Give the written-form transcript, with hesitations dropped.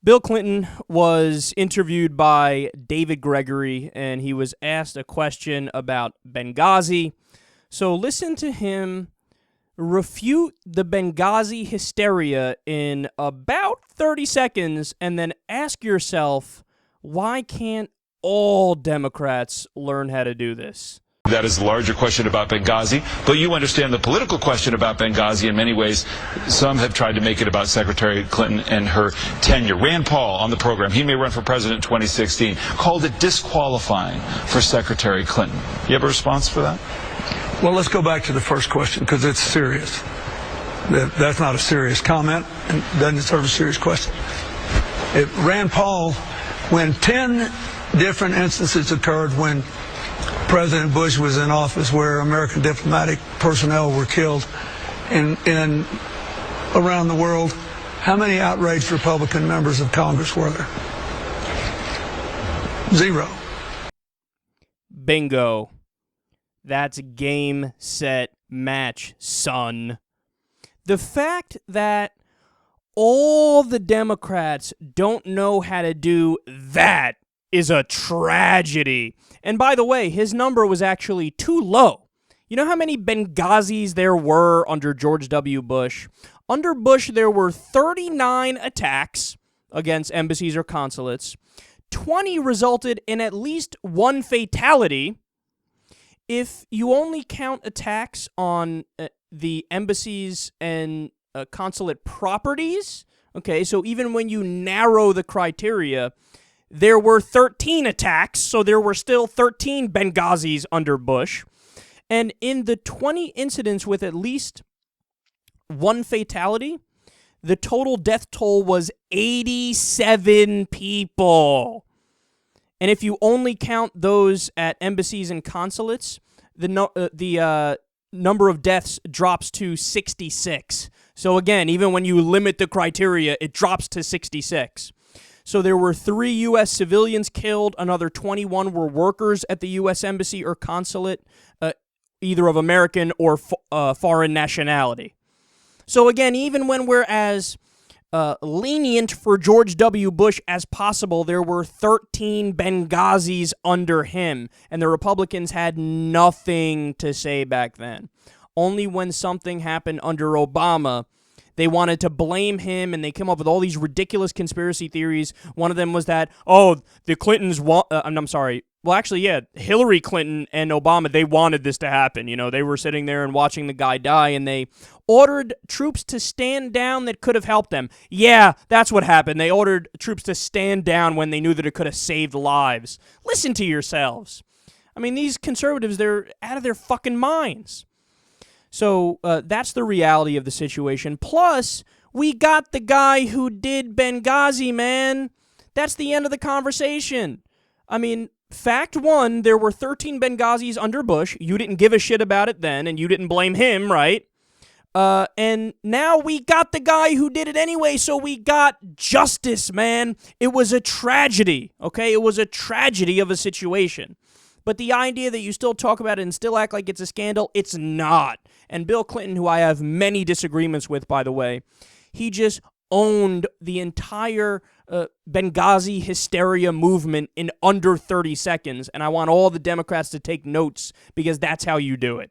Bill Clinton was interviewed by David Gregory, and he was asked a question about Benghazi. So listen to him refute the Benghazi hysteria in about 30 seconds, and then ask yourself, why can't all Democrats learn how to do this? That is the larger question about Benghazi, but you understand the political question about Benghazi in many ways. Some have tried to make it about Secretary Clinton and her tenure. Rand Paul on the program, he may run for president in 2016, called it disqualifying for Secretary Clinton. You have a response for that? Well, let's go back to the first question because it's serious. That's not a serious comment and doesn't serve a serious question. Rand Paul, when 10 different instances occurred when President Bush was in office where American diplomatic personnel were killed in around the world, how many outraged Republican members of Congress were there? 0. Bingo. That's game, set, match, son. The fact that all the Democrats don't know how to do that is a tragedy. And by the way, his number was actually too low. You know how many Benghazis there were under George W. Bush? Under Bush, there were 39 attacks against embassies or consulates. 20 resulted in at least one fatality. If you only count attacks on the embassies and consulate properties, okay, so even when you narrow the criteria, there were 13 attacks, so there were still 13 Benghazis under Bush. And in the 20 incidents with at least one fatality, the total death toll was 87 people. And if you only count those at embassies and consulates, the number of deaths drops to 66. So again, even when you limit the criteria, it drops to 66. So there were 3 U.S. civilians killed. Another 21 were workers at the U.S. embassy or consulate, either of American or foreign nationality. So again, even when we're as lenient for George W. Bush as possible, there were 13 Benghazis under him, and the Republicans had nothing to say back then. Only when something happened under Obama, they wanted to blame him, and they came up with all these ridiculous conspiracy theories. One of them was that, the Clintons Hillary Clinton and Obama, they wanted this to happen. You know, they were sitting there and watching the guy die, and they ordered troops to stand down that could have helped them. Yeah, that's what happened. They ordered troops to stand down when they knew that it could have saved lives. Listen to yourselves. I mean, these conservatives, they're out of their fucking minds. So that's the reality of the situation. Plus, we got the guy who did Benghazi, man. That's the end of the conversation. I mean, fact one, there were 13 Benghazis under Bush. You didn't give a shit about it then, and you didn't blame him, right? And now we got the guy who did it anyway, so we got justice, man. It was a tragedy, okay? It was a tragedy of a situation. But the idea that you still talk about it and still act like it's a scandal, it's not. And Bill Clinton, who I have many disagreements with, by the way, he just owned the entire Benghazi hysteria movement in under 30 seconds. And I want all the Democrats to take notes because that's how you do it.